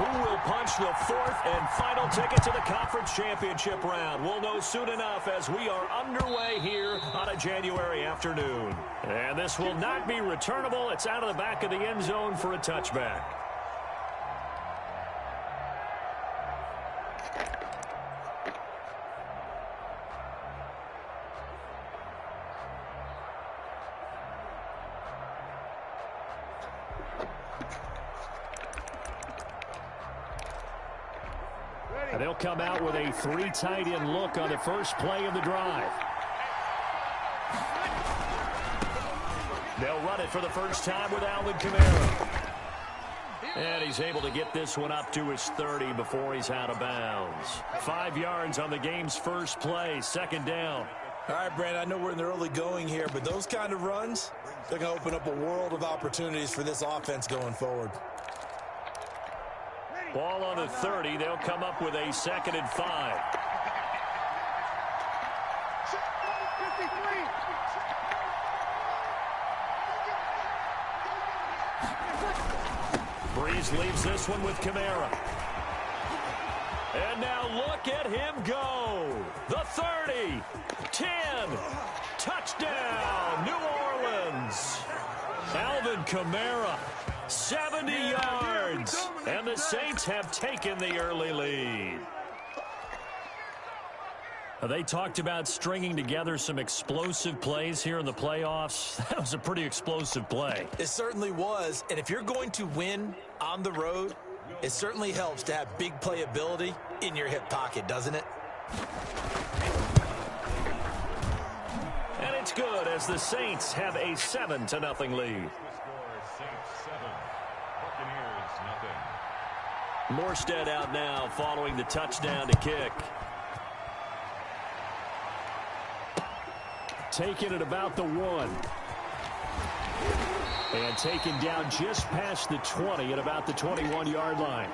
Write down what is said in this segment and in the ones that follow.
Who will punch the fourth and final ticket to the conference championship round? We'll know soon enough as we are underway here on a January afternoon. And this will not be returnable. It's out of the back of the end zone for a touchback. And they'll come out with a three tight end look on the first play of the drive. They'll run it for the first time with Alvin Kamara. And he's able to get this one up to his 30 before he's out of bounds. 5 yards on the game's first play, second down. All right, Brandon, I know we're in the early going here, but those kind of runs, they're going to open up a world of opportunities for this offense going forward. Ball on the 30. They'll come up with a 2nd and 5. Breeze leaves this one with Kamara. And now look at him go. The 30, 10, touchdown, New Orleans. Alvin Kamara, 70 yards, and the Saints have taken the early lead. They talked about stringing together some explosive plays here in the playoffs. That was a pretty explosive play. It certainly was, and if you're going to win on the road, it certainly helps to have big playability in your hip pocket, doesn't it? And it's good as the Saints have a 7-0 lead. Morstead out now following the touchdown to kick. Taken at about the 1. And taken down just past the 20 at about the 21-yard line.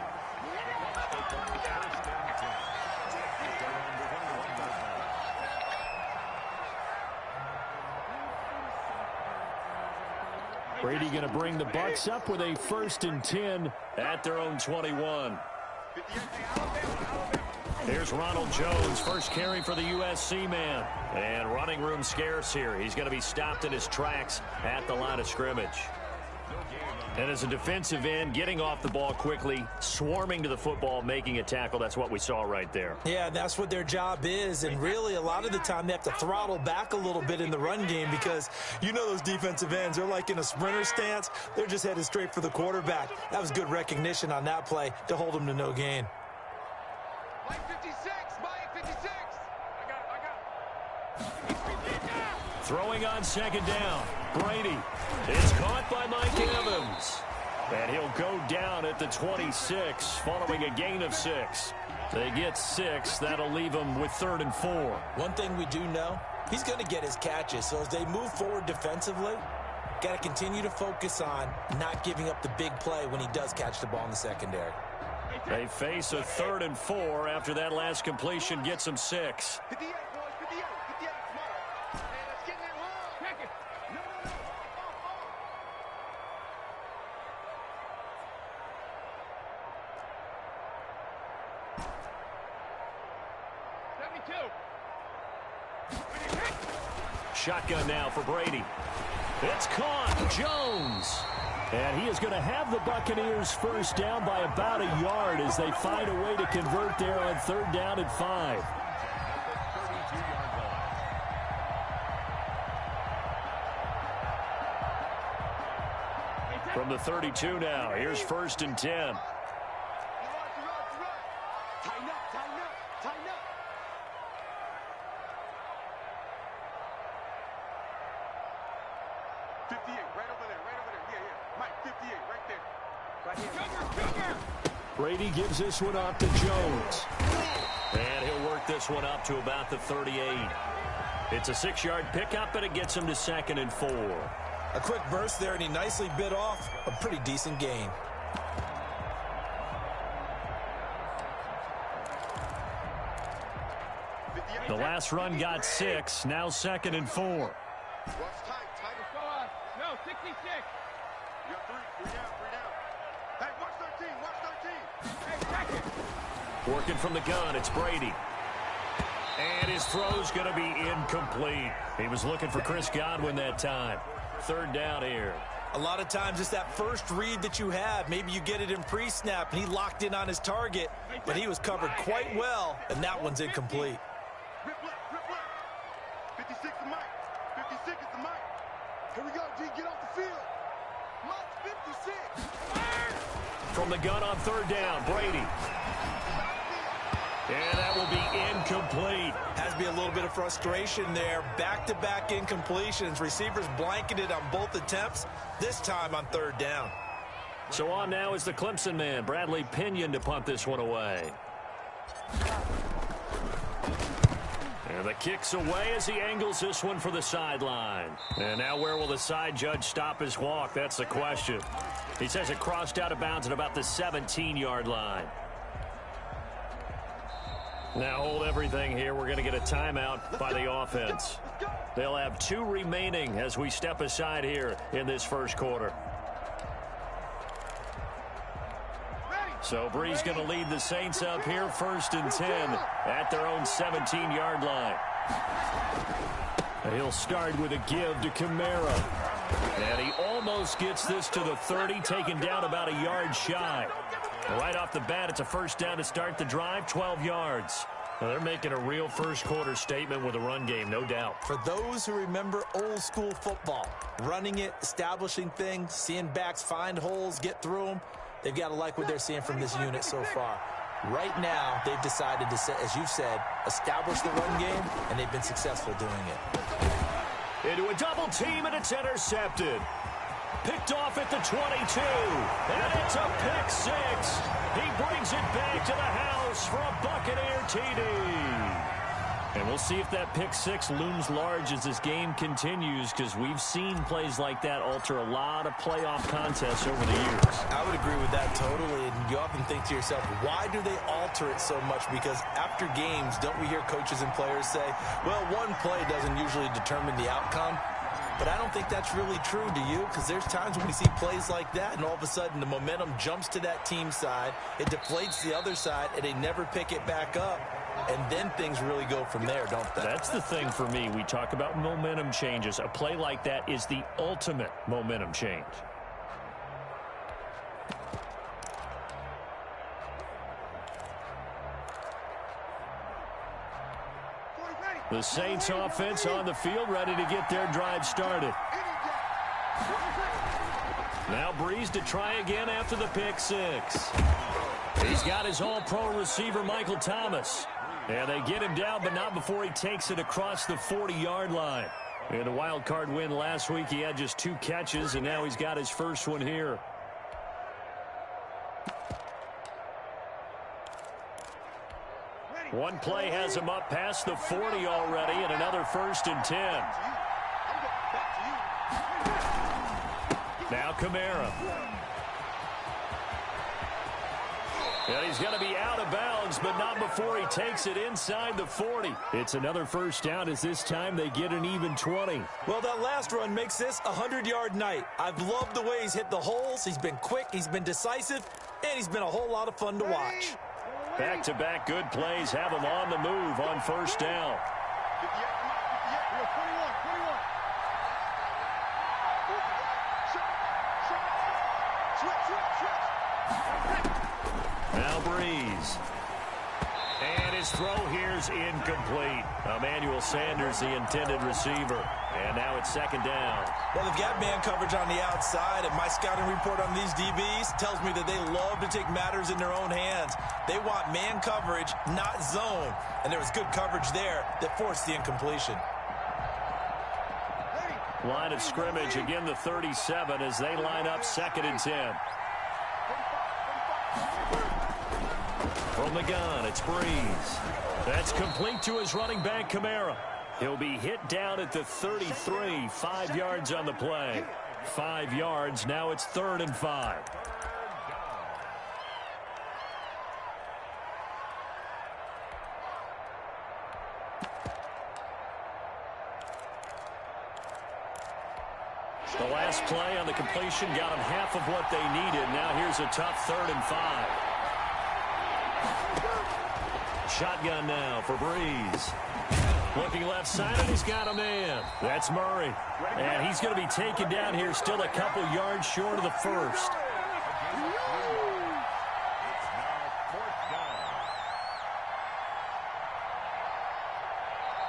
Brady going to bring the Bucs up with a 1st and 10 at their own 21. Here's Ronald Jones, first carry for the USC man. And running room scarce here. He's going to be stopped in his tracks at the line of scrimmage. And as a defensive end, getting off the ball quickly, swarming to the football, making a tackle. That's what we saw right there. Yeah, that's what their job is. And really, a lot of the time, they have to throttle back a little bit in the run game because you know those defensive ends, they're like in a sprinter stance. They're just headed straight for the quarterback. That was good recognition on that play to hold them to no gain. Mike 56, Mike 56. I got. Throwing on 2nd down. Brady is caught by Mike Evans. And he'll go down at the 26 following a gain of 6. They get 6. That'll leave them with 3rd and 4. One thing we do know, he's going to get his catches. So as they move forward defensively, got to continue to focus on not giving up the big play when he does catch the ball in the secondary. They face a 3rd and 4 after that last completion gets them 6. 58, boys, 58, 58. Come on. Hey, let's get in there. Check it. No. 72. Shotgun now for Brady. It's caught. Jones. And he is going to have the Buccaneers first down by about a yard as they find a way to convert there on 3rd down and 5. From the 32 now, here's 1st and 10. Tighten up, tighten up, tighten up. Right over there. Yeah. Mike, 58, right there. Right here. Brady gives this one off to Jones. And he'll work this one up to about the 38. It's a 6-yard pickup, and it gets him to 2nd and 4. A quick burst there, and he nicely bit off a pretty decent gain. The last run got 6, now 2nd and 4. Watch tight. Go on. No, 66. You got 3 down. Hey, watch 13, watch 13. Hey, back it. Working from the gun, it's Brady. And his throw's going to be incomplete. He was looking for Chris Godwin that time. Third down here. A lot of times it's that first read that you have. Maybe you get it in pre-snap, and he locked in on his target, but he was covered quite well, and that one's incomplete. Rip left. 56 is Mike. 56 is the Mike. Here we go, G. Get off the field. Mike, 56. Fire! From the gun on third down, Brady. And that will be incomplete. Has to be a little bit of frustration there. Back-to-back incompletions. Receivers blanketed on both attempts, this time on third down. So on now is the Clemson man, Bradley Pinion, to punt this one away. And the kick's away as he angles this one for the sideline. And now where will the side judge stop his walk? That's the question. He says it crossed out of bounds at about the 17-yard line. Now hold everything here. We're going to get a timeout by the offense. They'll have 2 remaining as we step aside here in this first quarter. So Bree's going to lead the Saints up here, 1st and 10 at their own 17-yard line. He'll start with a give to Kamara. And he almost gets this to the 30, taken down about a yard shy. Right off the bat, it's a first down to start the drive, 12 yards. Now they're making a real first-quarter statement with a run game, no doubt. For those who remember old-school football, running it, establishing things, seeing backs find holes, get through them, they've got to like what they're seeing from this unit so far. Right now, they've decided to, as you've said, establish the run game, and they've been successful doing it. Into a double team, and it's intercepted. Picked off at the 22, and it's a pick 6. He brings it back to the house for a Buccaneer TD. And we'll see if that pick 6 looms large as this game continues, because we've seen plays like that alter a lot of playoff contests over the years. I would agree with that totally, and you often think to yourself, why do they alter it so much? Because after games, don't we hear coaches and players say, well, one play doesn't usually determine the outcome? But I don't think that's really true, do you? Because there's times when we see plays like that, and all of a sudden the momentum jumps to that team side, it deflates the other side, and they never pick it back up. And then things really go from there, don't they? That's the thing for me. We talk about momentum changes. A play like that is the ultimate momentum change. The Saints offense on the field, ready to get their drive started. Now Breeze to try again after the pick 6. He's got his all-pro receiver, Michael Thomas. And they get him down, but not before he takes it across the 40-yard line. In a wild card win last week, he had just 2 catches, and now he's got his first one here. One play has him up past the 40 already, and another 1st and 10. Now Kamara. And he's going to be out of bounds, but not before he takes it inside the 40. It's another first down as this time they get an even 20. Well, that last run makes this a 100-yard night. I've loved the way he's hit the holes. He's been quick, he's been decisive, and he's been a whole lot of fun to watch. Back-to-back good plays have him on the move on first down. Now Breeze. And his throw here's incomplete. Emmanuel Sanders, the intended receiver. And now it's 2nd down. Well, they've got man coverage on the outside, and my scouting report on these DBs tells me that they love to take matters in their own hands. They want man coverage, not zone. And there was good coverage there that forced the incompletion. Line of scrimmage, again the 37 as they line up 2nd and 10. From the gun, it's Breeze. That's complete to his running back, Kamara. He'll be hit down at the 33, 5 yards on the play. 5 yards, now it's 3rd and 5. The last play on the completion got them half of what they needed. Now here's a tough 3rd and 5. Shotgun now for Breeze. Looking left side, and he's got a man. That's Murray. And he's going to be taken down here, still a couple yards short of the first.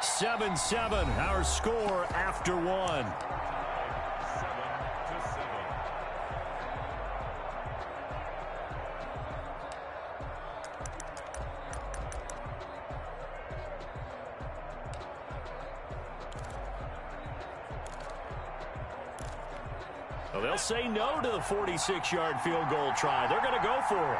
7-7, our score after 1. Well, they'll say no to the 46-yard field goal try. They're going to go for it.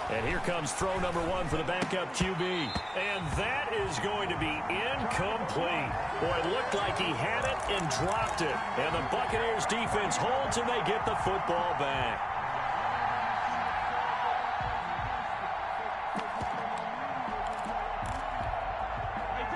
And here comes throw number 1 for the backup QB. And that is going to be incomplete. Boy, it looked like he had it and dropped it. And the Buccaneers defense holds and they get the football back.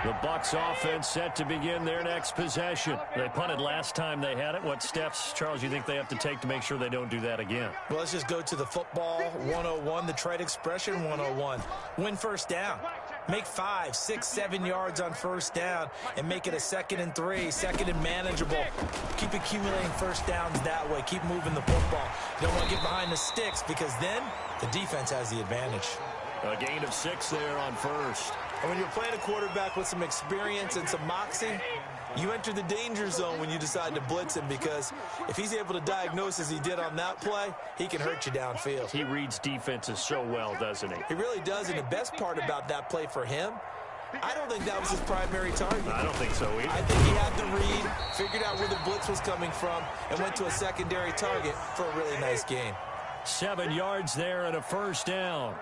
The Bucs offense set to begin their next possession. They punted last time they had it. What steps, Charles, you think they have to take to make sure they don't do that again? Well, let's just go to the football 101, the trade expression 101. Win first down. Make 5, 6, 7 yards on first down and make it a 2nd and 3, 2nd and manageable. Keep accumulating first downs that way. Keep moving the football. You don't want to get behind the sticks because then the defense has the advantage. A gain of 6 there on first. And when you're playing a quarterback with some experience and some moxie, you enter the danger zone when you decide to blitz him because if he's able to diagnose as he did on that play, he can hurt you downfield. He reads defenses so well, doesn't he? He really does, and the best part about that play for him, I don't think that was his primary target. I don't think so either. I think he had the read, figured out where the blitz was coming from, and went to a secondary target for a really nice gain. 7 yards there and a first down.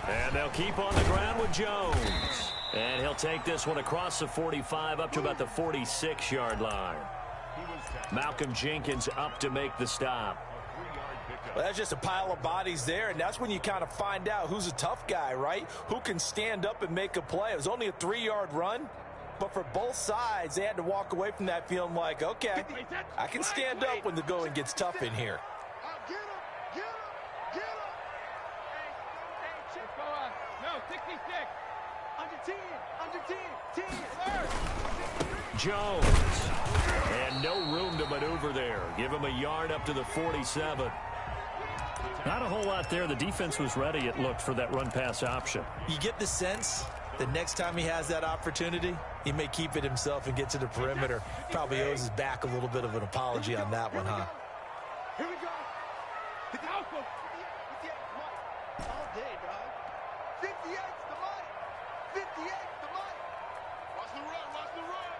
And they'll keep on the ground with Jones. And he'll take this one across the 45 up to about the 46-yard line. Malcolm Jenkins up to make the stop. Well, that's just a pile of bodies there, and that's when you kind of find out who's a tough guy, right? Who can stand up and make a play. It was only a 3-yard run, but for both sides, they had to walk away from that feeling like, okay, I can stand up when the going gets tough in here. Jones. And no room to maneuver there. Give him a yard up to the 47. Not a whole lot there. The defense was ready, it looked, for that run-pass option. You get the sense that next time he has that opportunity, he may keep it himself and get to the perimeter. Probably owes his back a little bit of an apology on that one, huh? Here we go. All day, dog. 58's the money. 58's the money. Watch the run. Watch the run.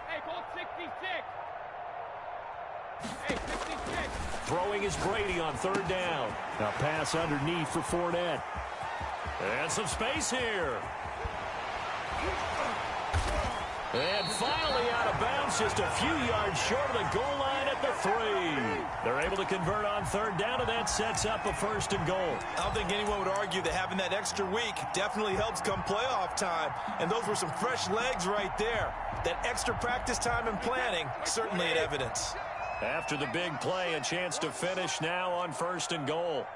Hey, hold 66. Hey, 66. Throwing is Brady on 3rd down. A pass underneath for Fournette. And some space here. And finally out of bounds, just a few yards short of the goal line at the 3. They're able to convert on 3rd down, and that sets up a 1st and goal. I don't think anyone would argue that having that extra week definitely helps come playoff time. And those were some fresh legs right there. That extra practice time and planning, certainly an evidence. After the big play, a chance to finish now on 1st and goal.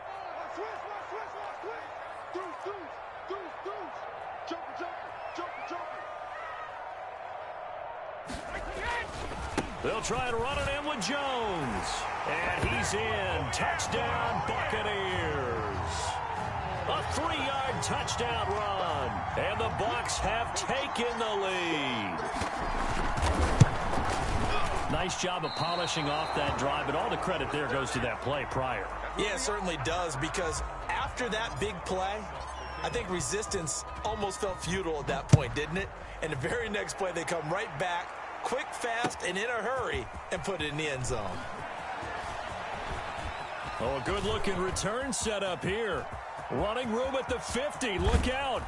They'll try to run it in with Jones. And he's in. Touchdown, Buccaneers. A 3-yard touchdown run. And the Bucs have taken the lead. Nice job of polishing off that drive, but all the credit there goes to that play prior. Yeah, it certainly does, because after that big play, I think resistance almost felt futile at that point, didn't it? And the very next play, they come right back, quick, fast, and in a hurry, and put it in the end zone. Oh, a good-looking return set up here. Running room at the 50. Look out.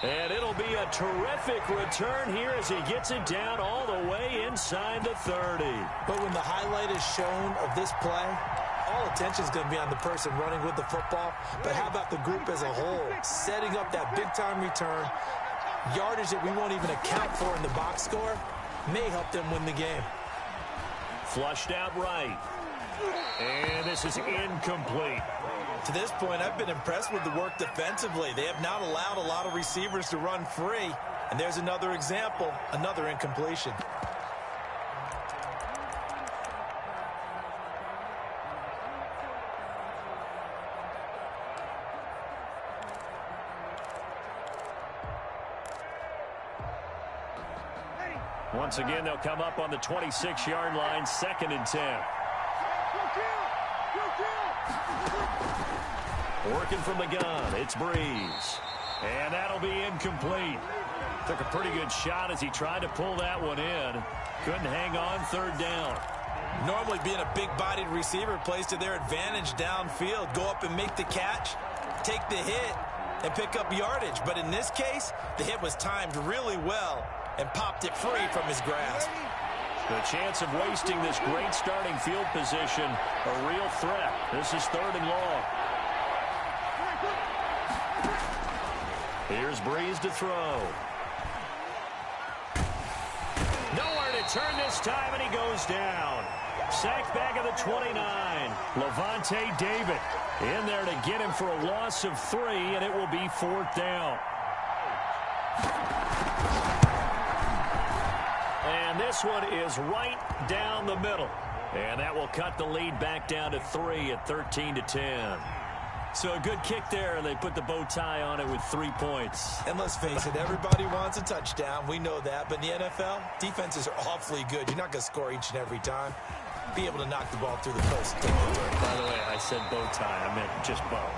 And it'll be a terrific return here as he gets it down all the way inside the 30. But when the highlight is shown of this play, all attention is going to be on the person running with the football. But how about the group as a whole, setting up that big-time return, yardage that we won't even account for in the box score, may help them win the game. Flushed out right. And this is incomplete. To this point, I've been impressed with the work defensively. They have not allowed a lot of receivers to run free. And there's another example, another incompletion. Once again, they'll come up on the 26-yard line, 2nd and 10. Working from the gun, it's Breeze. And that'll be incomplete. Took a pretty good shot as he tried to pull that one in. Couldn't hang on, 3rd down. Normally being a big-bodied receiver plays to their advantage downfield. Go up and make the catch, take the hit, and pick up yardage. But in this case, the hit was timed really well and popped it free from his grasp. The chance of wasting this great starting field position, a real threat. This is 3rd and long. Here's Breeze to throw. Nowhere to turn this time, and he goes down. Sacked back at the 29. Levante David in there to get him for a loss of 3, and it will be 4th down. And this one is right down the middle. And that will cut the lead back down to 3 at 13-10. So a good kick there, and they put the bow tie on it with 3 points. And let's face it, everybody wants a touchdown. We know that. But in the NFL, defenses are awfully good. You're not going to score each and every time. Be able to knock the ball through the post. By the way, I said bow tie. I meant just bow.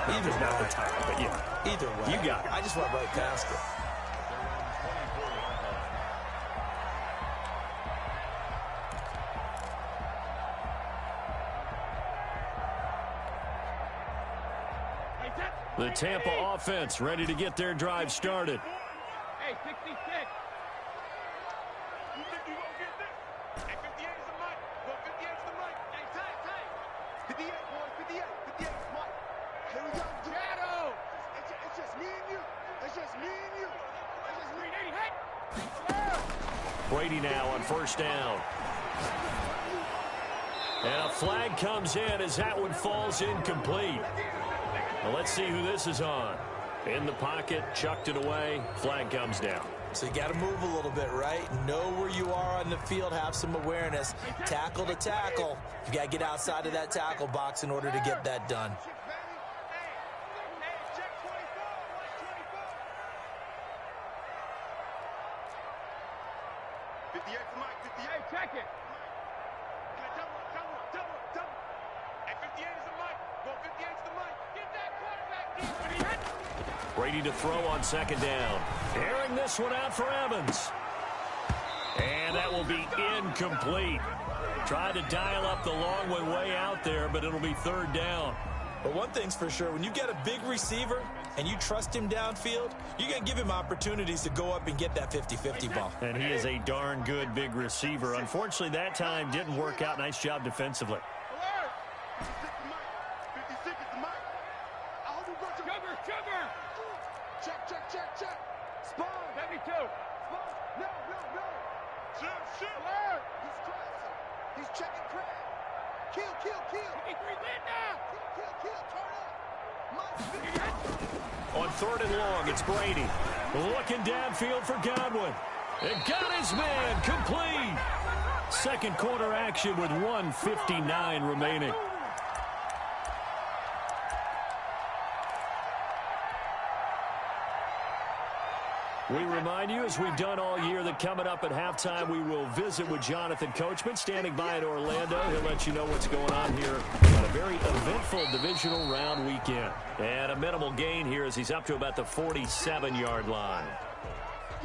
Either way. Not the tie, but yeah. Either way. You got it. I just went right past it. The Tampa offense ready to get their drive started. Hey, 66. You think you gonna get this? Hey, 58 is the mic. Go 58 is the mic. Hey, tight. 58, boys. 58. 58 is the mic. Here we go. Shadow. It's just me and you. It's just me and you. It's just me. 380 hit. Brady now on 1st down. And a flag comes in as that one falls incomplete. Now let's see who this is on. In the pocket, chucked it away, flag comes down. So you got to move a little bit, right? Know where you are on the field, have some awareness. Tackle to tackle. You got to get outside of that tackle box in order to get that done. Check 24. 58 is the mic. 58. Hey, check it. Double. Hey, 58 is the mic. Go 58 is the mic. Get that quarterback deep when he hit. Brady to throw on 2nd down. Airing this one out for Evans. And that will be incomplete. Tried to dial up the long one way out there, but it'll be 3rd down. But one thing's for sure, when you get a big receiver and you trust him downfield, you're going to give him opportunities to go up and get that 50-50 ball. And he is a darn good big receiver. Unfortunately, that time didn't work out. Nice job defensively. Alert. 56 is the mic. 56 is the mic. I hope you got your... Sugar. Check. Spawn. 72. Spawn. No. Shoot. Alert. He's crossing. He's checking crab. Kill. 53 Linda. Kill. Turn up. Mike. On 3rd and long, it's Brady. Looking downfield for Godwin. And got his man complete. 2nd quarter action with 1:59 remaining. We remind you, as we've done all year, that coming up at halftime, we will visit with Jonathan Coachman, standing by in Orlando. He'll let you know what's going on here on a very eventful divisional round weekend. And a minimal gain here as he's up to about the 47-yard line.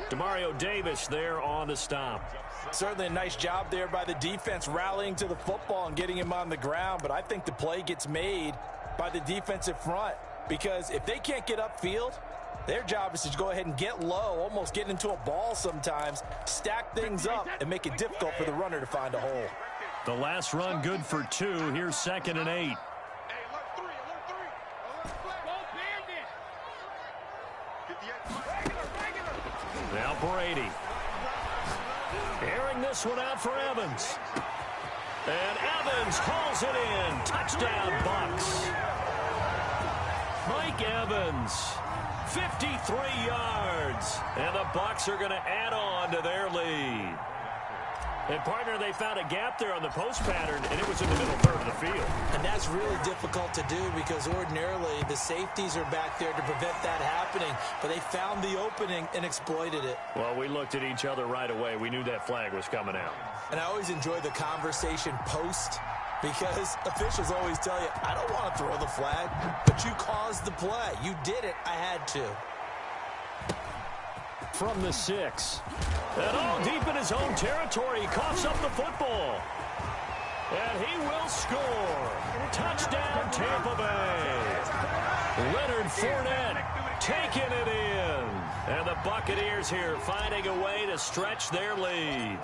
Demario Davis there on the stop. Certainly a nice job there by the defense rallying to the football and getting him on the ground, but I think the play gets made by the defensive front, because if they can't get upfield, Their job is to go ahead and get low, almost get into a ball sometimes, stack things up, and make it difficult for the runner to find a hole. The last run good for 2. Here's 2nd and 8. Now Brady. Airing this one out for Evans. And Evans hauls it in. Touchdown, Bucs. Mike Evans, 53 yards. And the Bucs are going to add on to their lead. And, partner, they found a gap there on the post pattern, and it was in the middle third of the field. And that's really difficult to do because ordinarily the safeties are back there to prevent that happening. But they found the opening and exploited it. Well, we looked at each other right away. We knew that flag was coming out. And I always enjoy the conversation post because officials always tell you, I don't want to throw the flag, but you caused the play. You did it. I had to. From the 6. And deep in his own territory, he coughs up the football. And he will score. Touchdown, Tampa Bay. Leonard Fournette taking it in. And the Buccaneers here finding a way to stretch their lead.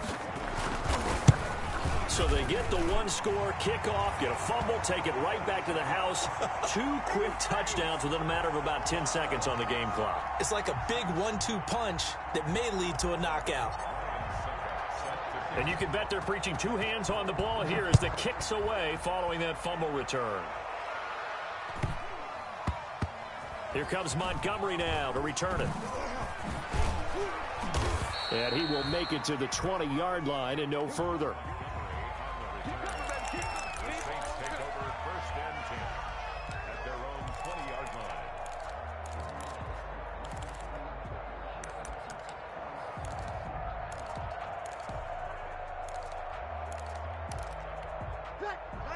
So they get the one-score kickoff, get a fumble, take it right back to the house. 2 quick touchdowns within a matter of about 10 seconds on the game clock. It's like a big 1-2 punch that may lead to a knockout. And you can bet they're preaching 2 hands on the ball here as the kicks away following that fumble return. Here comes Montgomery now to return it. And he will make it to the 20-yard line and no further.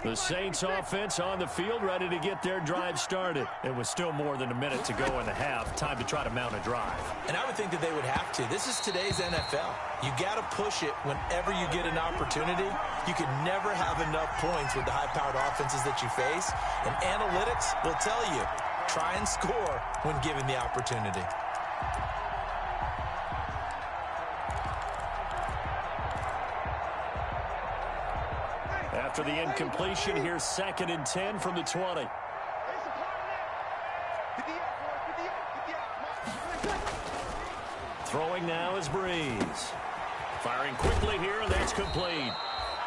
The Saints offense on the field, ready to get their drive started. It was still more than a minute to go in the half. Time to try to mount a drive. And I would think that they would have to. This is today's NFL. You got to push it whenever you get an opportunity. You can never have enough points with the high-powered offenses that you face. And analytics will tell you, try and score when given the opportunity. After the incompletion, here's 2nd and 10 from the 20. Throwing now is Breeze. Firing quickly here, and that's complete.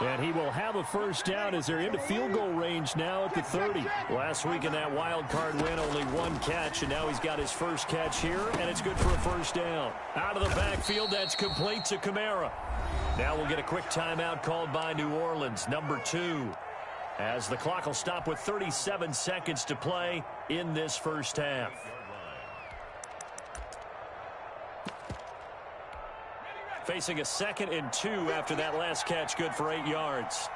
And he will have a first down as they're into field goal range now at the 30. Last week in that wild card win, only 1 catch, and now he's got his first catch here, and it's good for a first down. Out of the backfield, that's complete to Kamara. Now we'll get a quick timeout called by New Orleans, number 2, as the clock will stop with 37 seconds to play in this first half. Facing a 2nd and 2 after that last catch, good for 8 yards.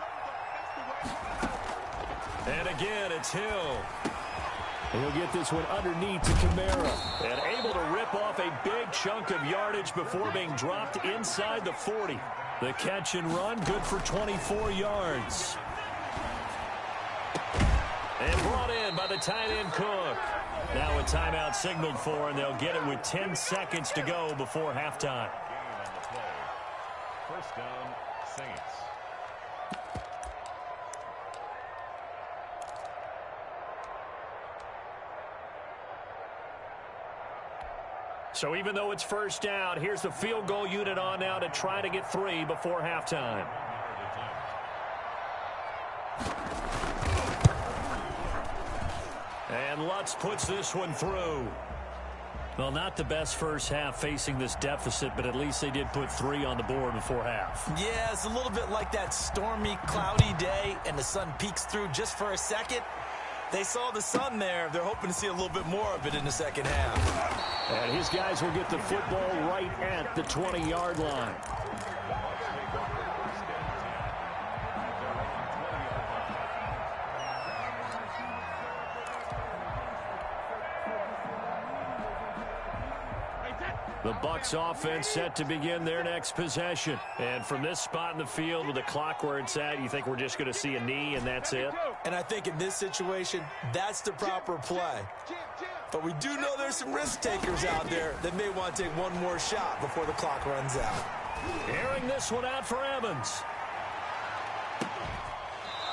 And again, it's Hill. He'll get this one underneath to Kamara. And able to rip off a big chunk of yardage before being dropped inside the 40. The catch and run, good for 24 yards. And brought in by the tight end Cook. Now a timeout signaled for, and they'll get it with 10 seconds to go before halftime. First down, Saints. So even though it's first down, here's the field goal unit on now to try to get 3 before halftime. And Lutz puts this one through. Well, not the best first half facing this deficit, but at least they did put 3 on the board before half. Yeah, it's a little bit like that stormy, cloudy day, and the sun peeks through just for a second. They saw the sun there. They're hoping to see a little bit more of it in the second half. And his guys will get the football right at the 20-yard line. The Bucs offense set to begin their next possession. And from this spot in the field with the clock where it's at, you think we're just going to see a knee and that's it? And I think in this situation, that's the proper play. But we do know there's some risk takers out there that may want to take one more shot before the clock runs out. Airing this one out for Evans.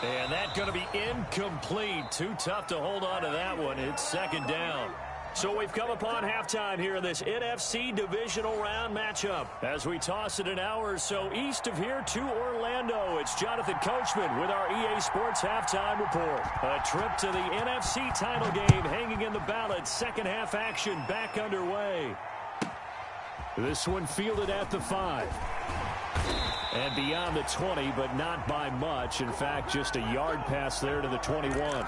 And that's going to be incomplete. Too tough to hold on to that one. It's second down. So we've come upon halftime here in this NFC divisional round matchup. As we toss it an hour or so east of here to Orlando, it's Jonathan Coachman with our EA Sports Halftime Report. A trip to the NFC title game hanging in the balance. Second half action back underway. This one fielded at the 5. And beyond the 20, but not by much. In fact, just a yard pass there to the 21.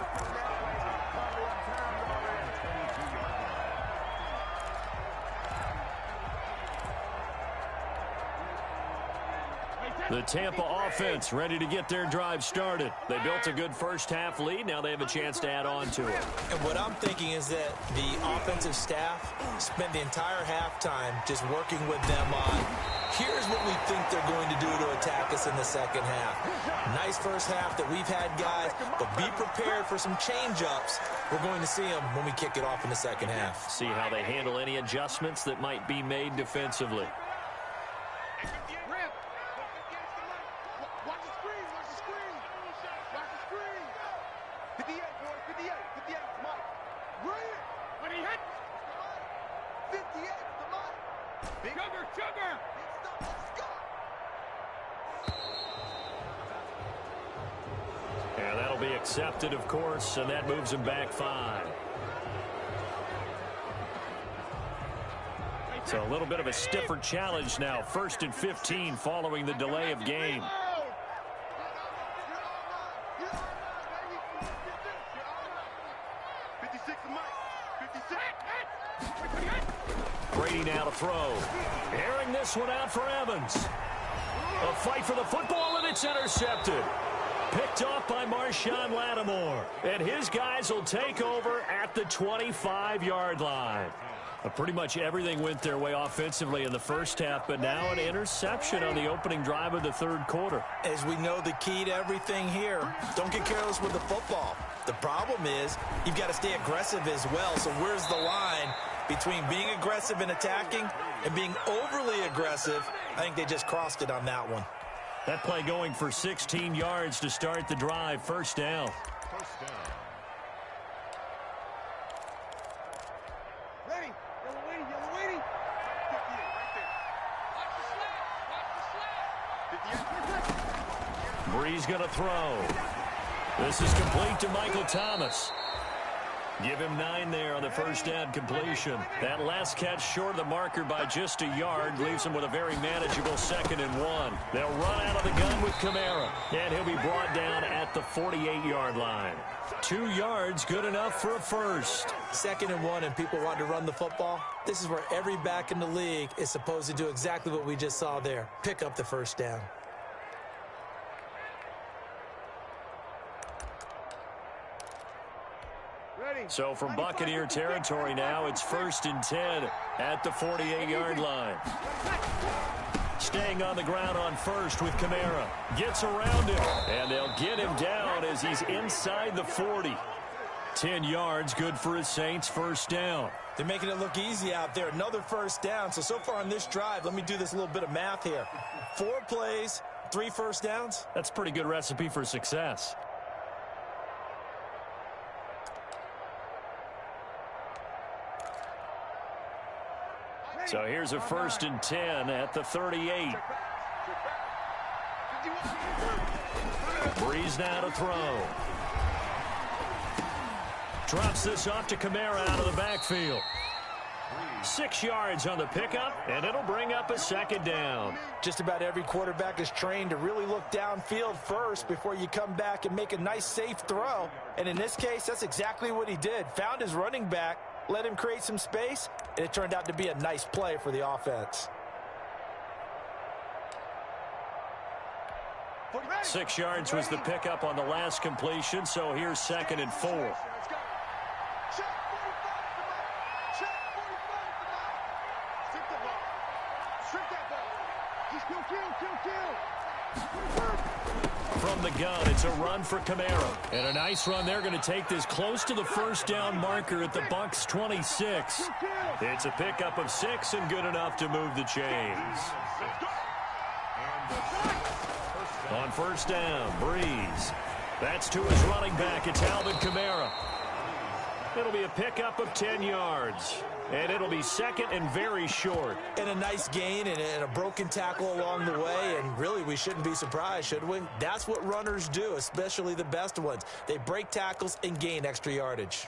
The Tampa offense ready to get their drive started. They built a good first-half lead. Now they have a chance to add on to it. And what I'm thinking is that the offensive staff spent the entire halftime just working with them on, here's what we think they're going to do to attack us in the second half. Nice first half that we've had, guys, but be prepared for some change-ups. We're going to see them when we kick it off in the second half. See how they handle any adjustments that might be made defensively. And that'll be accepted, of course, and that moves him back 5. So a little bit of a stiffer challenge now. 1st and 15 following the delay of game. Brady now to throw. Airing this one out for Evans. A fight for the football, and it's intercepted. Picked off by Marshawn Lattimore. And his guys will take over at the 25-yard line. Pretty much everything went their way offensively in the first half, but now an interception on the opening drive of the third quarter. As we know, the key to everything here, don't get careless with the football. The problem is you've got to stay aggressive as well. So where's the line between being aggressive and attacking and being overly aggressive? I think they just crossed it on that one. That play going for 16 yards to start the drive. First down. Ready. Yellow waiting. Yellow waiting. 58 right there. Watch the slap. Watch the slap. 58. Breeze going to throw. This is complete to Michael Thomas. Give him 9 there on the first down completion. That last catch short of the marker by just a yard leaves him with a very manageable 2nd and 1. They'll run out of the gun with Kamara, and he'll be brought down at the 48-yard line. 2 yards, good enough for a first. 2nd and 1, and people want to run the football. This is where every back in the league is supposed to do exactly what we just saw there. Pick up the first down. So from Buccaneer territory now, it's 1st and 10 at the 48-yard line. Staying on the ground on first with Kamara. Gets around him, and they'll get him down as he's inside the 40. 10 yards, good for his Saints, first down. They're making it look easy out there. Another first down. So far on this drive, let me do this little bit of math here. 4 plays, 3 first downs. That's a pretty good recipe for success. So here's a 1st and 10 at the 38. Breeze now to throw. Drops this off to Kamara out of the backfield. 6 yards on the pickup, and it'll bring up a 2nd down. Just about every quarterback is trained to really look downfield first before you come back and make a nice, safe throw. And in this case, that's exactly what he did. Found his running back, let him create some space, and it turned out to be a nice play for the offense. 6 yards was the pickup on the last completion, so here's 2nd and 4. From the gun, it's a run for Kamara. And a nice run. They're going to take this close to the first down marker at the Bucs 26. It's a pickup of 6 and good enough to move the chains. On first down, Breeze. That's to his running back. It's Alvin Kamara. It'll be a pickup of 10 yards. And it'll be second and very short. And a nice gain and a broken tackle along the way. And really, we shouldn't be surprised, should we? That's what runners do, especially the best ones. They break tackles and gain extra yardage.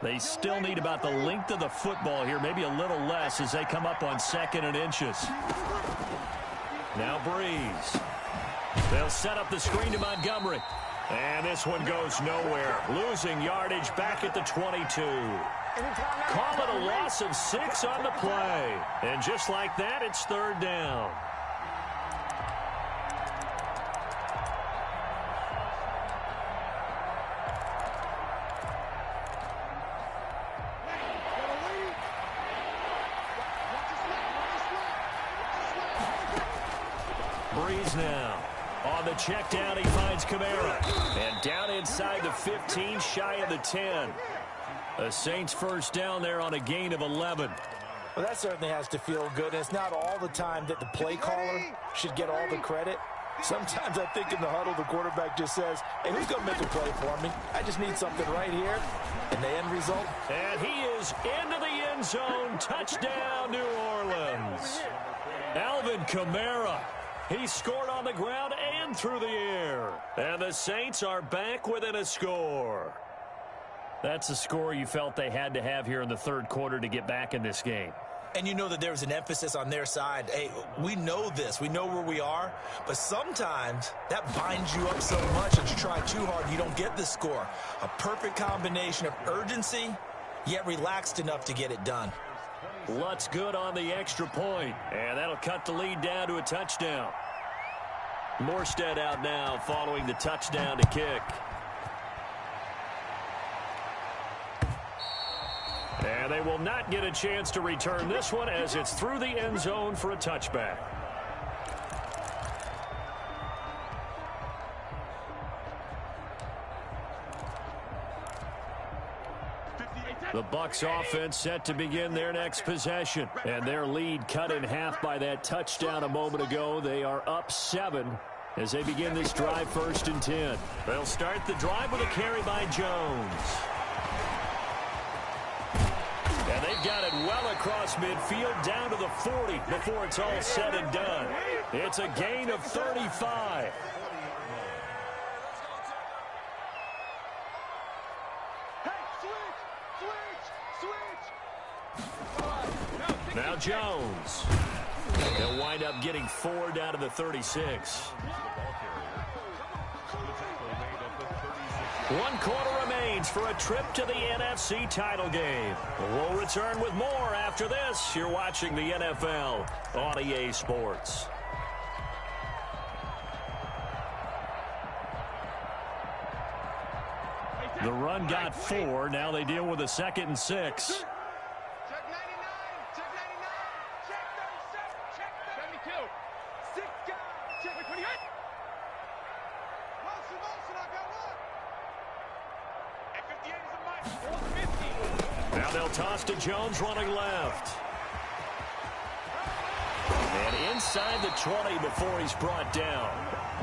They still need about the length of the football here, maybe a little less as they come up on 2nd and inches. Now Breeze. They'll set up the screen to Montgomery. And this one goes nowhere. Losing yardage back at the 22. Call it a loss of 6 on the play. And just like that, it's 3rd down. Breeze now. On the check down, he finds Kamara. And down inside the 15, shy of the 10. The Saints first down there on a gain of 11. Well, that certainly has to feel good. And it's not all the time that the play caller should get all the credit. Sometimes I think in the huddle, the quarterback just says, hey, who's going to make a play for me? I just need something right here. And the end result? And he is into the end zone. Touchdown, New Orleans. Alvin Kamara. He scored on the ground and through the air. And the Saints are back within a score. That's a score you felt they had to have here in the 3rd quarter to get back in this game. And you know that there's an emphasis on their side. Hey, we know this. We know where we are. But sometimes that binds you up so much that you try too hard, you don't get the score. A perfect combination of urgency, yet relaxed enough to get it done. Lutz good on the extra point, and that'll cut the lead down to a touchdown. Morstead out now following the touchdown to kick. And they will not get a chance to return this one as it's through the end zone for a touchback. The Bucs offense set to begin their next possession. And their lead cut in half by that touchdown a moment ago. They are up 7 as they begin this drive 1st and 10. They'll start the drive with a carry by Jones. And they've got it well across midfield down to the 40 before it's all said and done. It's a gain of 35. Now Jones. He'll wind up getting 4 down to the 36. 1 quarter remains for a trip to the NFC title game. We'll return with more after this. You're watching the NFL on EA Sports. The run got 4. Now they deal with a 2nd and 6. Now they'll toss to Jones running left. And inside the 20 before he's brought down.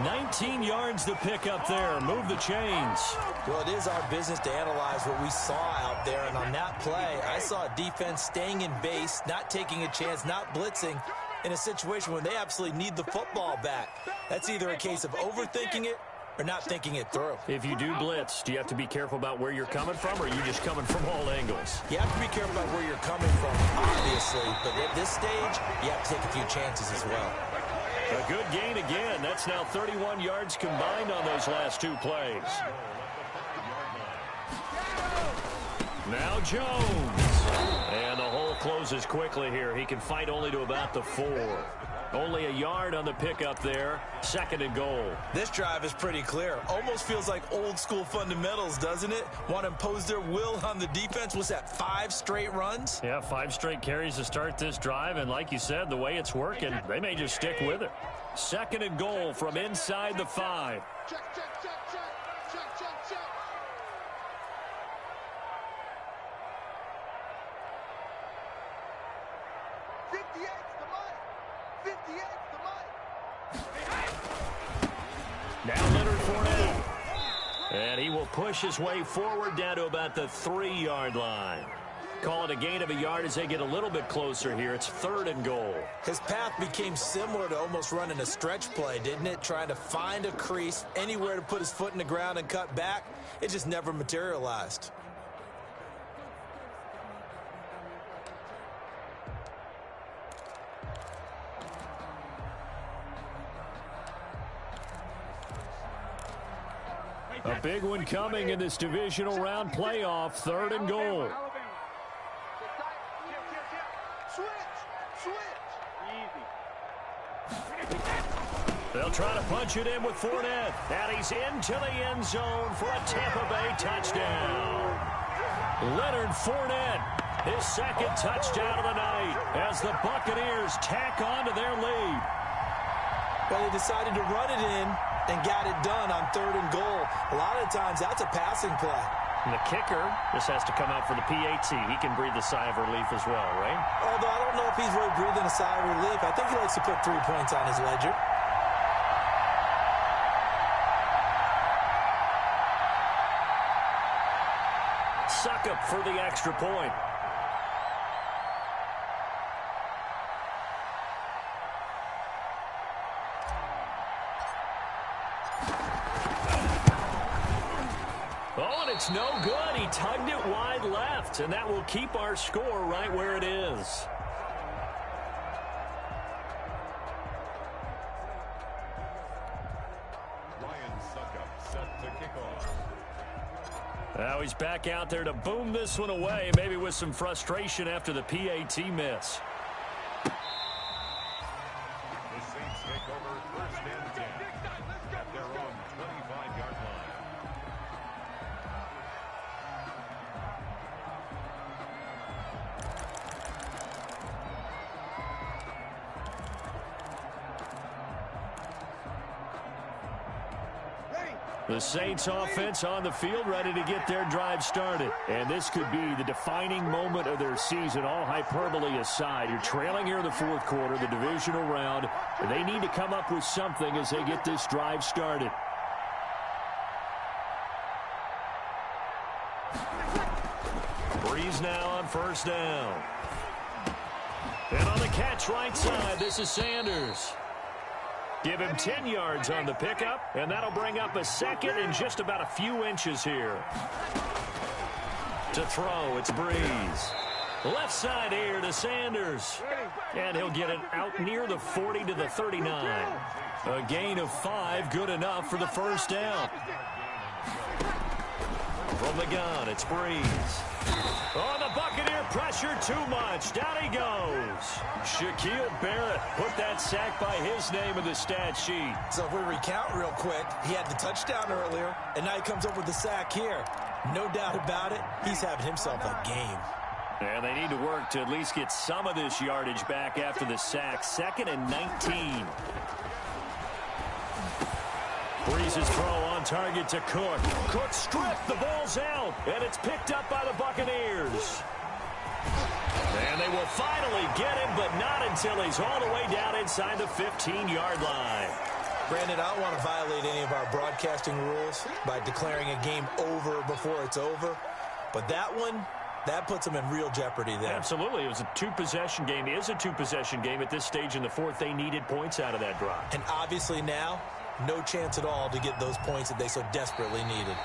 19 yards to pick up there. Move the chains. Well, it is our business to analyze what we saw out there. And on that play, I saw a defense staying in base, not taking a chance, not blitzing in a situation where they absolutely need the football back. That's either a case of overthinking it or not thinking it through. If you do blitz, do you have to be careful about where you're coming from, or are you just coming from all angles? You have to be careful about where you're coming from, obviously. But at this stage, you have to take a few chances as well. A good gain again. That's now 31 yards combined on those last 2 plays. Now Jones. And the hole closes quickly here. He can fight only to about the 4. Only a yard on the pickup there. 2nd and goal. This drive is pretty clear. Almost feels like old school fundamentals, doesn't it? Want to impose their will on the defense. Was that 5 straight runs? Yeah, 5 straight carries to start this drive. And like you said, the way it's working, they may just stick with it. 2nd and goal from inside the 5. Check, check, check, check. Check, check, check. Now Leonard Fournette. And he will push his way forward down to about the 3-yard line. Call it a gain of a yard as they get a little bit closer here. It's 3rd and goal. His path became similar to almost running a stretch play, didn't it? Trying to find a crease, anywhere to put his foot in the ground and cut back. It just never materialized. A big one coming in this divisional round playoff. 3rd and goal. They'll try to punch it in with Fournette. And he's into the end zone for a Tampa Bay touchdown. Leonard Fournette, his 2nd touchdown of the night as the Buccaneers tack on to their lead. Well, they decided to run it in and got it done on 3rd and goal. A lot of times, that's a passing play. And the kicker just has to come out for the PAT. He can breathe a sigh of relief as well, right? Although I don't know if he's really breathing a sigh of relief. I think he likes to put 3 points on his ledger. Suck up for the extra point. Oh, and it's no good. He tugged it wide left, and that will keep our score right where it is. Now he's back out there to boom this one away, maybe with some frustration after the PAT miss. The Saints take over 1st and 10 at their own 25-yard line. The Saints offense on the field ready to get their drive started. And this could be the defining moment of their season, all hyperbole aside. You're trailing here in the 4th quarter, the divisional round. And they need to come up with something as they get this drive started. Breeze now on 1st down. And on the catch right side, this is Sanders. Give him 10 yards on the pickup, and that'll bring up a 2nd and just about a few inches here. To throw, it's Breeze. Left side here to Sanders. And he'll get it out near the 40 to the 39. A gain of 5, good enough for the 1st down. From the gun, it's Breeze. Oh, the Buccaneer pressure too much. Down he goes. Shaquille Barrett put that sack by his name in the stat sheet. So if we recount real quick, he had the touchdown earlier, and now he comes up with the sack here. No doubt about it, he's having himself a game. And they need to work to at least get some of this yardage back after the sack. 2nd and 19. Breeze's throw on target to Cook. Cook stripped. The ball's out. And it's picked up by the Buccaneers. And they will finally get him, but not until he's all the way down inside the 15-yard line. Brandon, I don't want to violate any of our broadcasting rules by declaring a game over before it's over. But that one, that puts them in real jeopardy there. Absolutely. It was a 2-possession game. It is a 2-possession game at this stage in the 4th. They needed points out of that drive. And obviously now, no chance at all to get those points that they so desperately needed.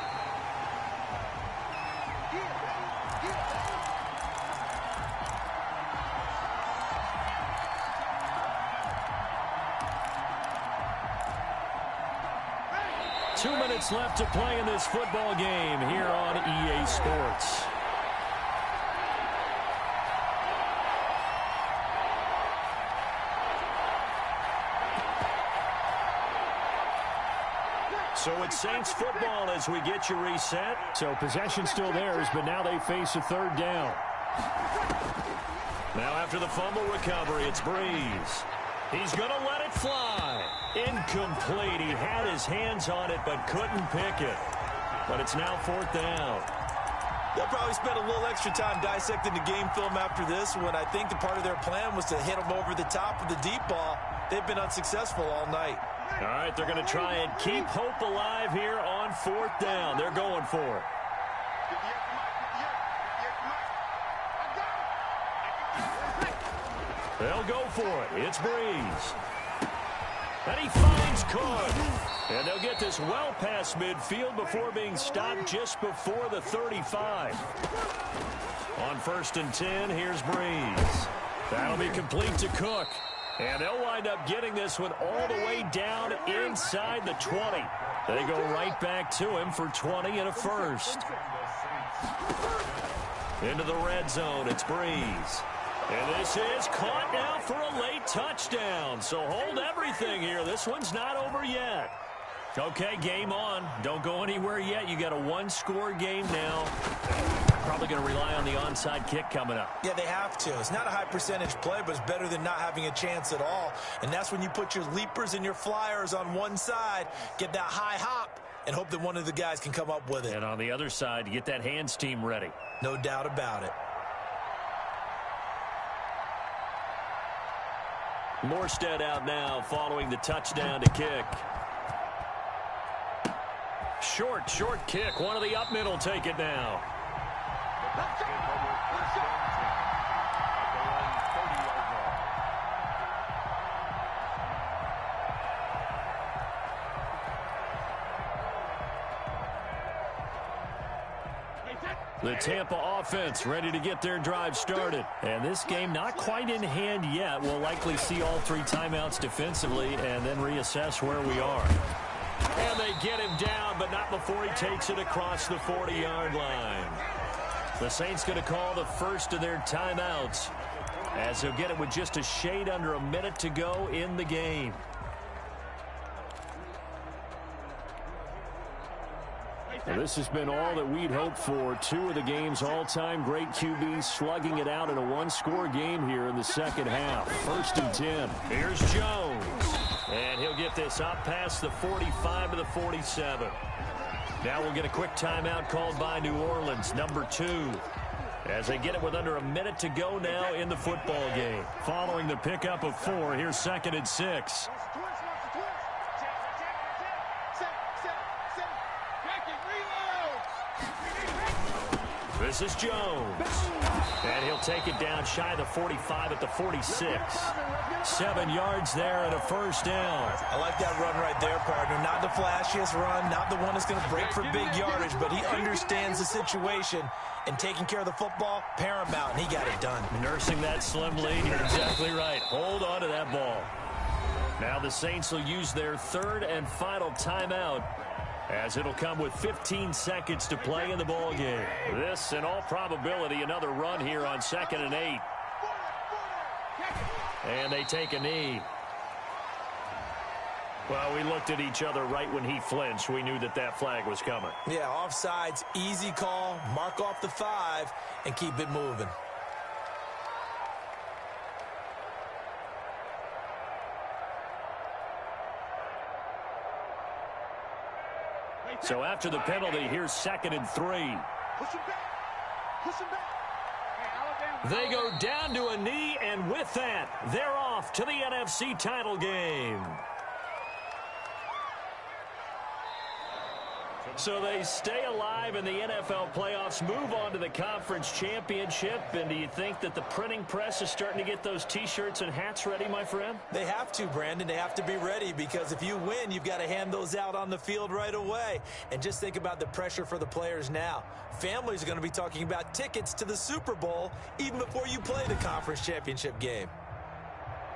Two minutes left to play in this football game here on EA Sports. So it's Saints football as we get you reset. So possession still theirs, but now they face a third down. Now after the fumble recovery, it's Breeze. He's going to let it fly. Incomplete. He had his hands on it but couldn't pick it. But it's now fourth down. They'll probably spend a little extra time dissecting the game film after this one. I think the part of their plan was to hit them over the top of the deep ball. They've been unsuccessful all night. All right, they're going to try and keep hope alive here on fourth down. They're going for it. They'll go for it. It's Breeze. And he finds Cook. And they'll get this well past midfield before being stopped just before the 35. On 1st and 10, here's Breeze. That'll be complete to Cook. And they'll wind up getting this one all the way down inside the 20. They go right back to him for 20 and a first. Into the red zone, it's Breeze. And this is caught now for a late touchdown. So hold everything here. This one's not over yet. Okay, game on. Don't go anywhere yet. You got a one-score game now. Probably going to rely on the onside kick coming up. Yeah, they have to. It's not a high percentage play, but it's better than not having a chance at all. And that's when you put your leapers and your flyers on one side, get that high hop, and hope that one of the guys can come up with it. And on the other side, get that hands team ready. No doubt about it. Morstead out now following the touchdown to kick. Short kick. One of the up middle take it now. The Tampa offense ready to get their drive started. And this game not quite in hand yet. We'll likely see all three timeouts defensively and then reassess where we are. And they get him down, but not before he takes it across the 40-yard line. The Saints going to call the first of their timeouts as they'll get it with just a shade under a minute to go in the game. Well, this has been all that we'd hoped for. Two of the game's all-time great QBs slugging it out in a one-score game here in the second half. 1st and 10. Here's Jones. And he'll get this up past the 45 to the 47. Now we'll get a quick timeout called by New Orleans, number 2. As they get it with under a minute to go now in the football game. Following the pickup of 4, here's 2nd and 6. This is Jones. And he'll take it down shy of the 45 at the 46. 7 yards there and a first down. I like that run right there, partner. Not the flashiest run, not the one that's going to break for big yardage, but he understands the situation, and taking care of the football, paramount, and he got it done. Nursing that slim lead. You're exactly right. Hold on to that ball. Now the Saints will use their third and final timeout, as it'll come with 15 seconds to play in the ball game. This, in all probability, another run here on 2nd and 8. And they take a knee. Well, we looked at each other right when he flinched. We knew that that flag was coming. Yeah, offsides, easy call, mark off the 5, and keep it moving. So after the penalty, here's 2nd and 3. Push him back. Push him back. They go down to a knee, and with that, they're off to the NFC title game. So they stay alive in the NFL playoffs, move on to the conference championship. And do you think that the printing press is starting to get those T-shirts and hats ready, my friend? They have to, Brandon. They have to be ready, because if you win, you've got to hand those out on the field right away. And just think about the pressure for the players now. Families are going to be talking about tickets to the Super Bowl even before you play the conference championship game.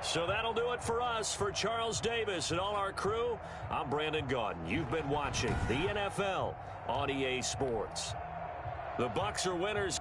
So that'll do it for us. For Charles Davis and all our crew, I'm Brandon Gaudin. You've been watching the NFL on EA Sports. The Bucs are winners.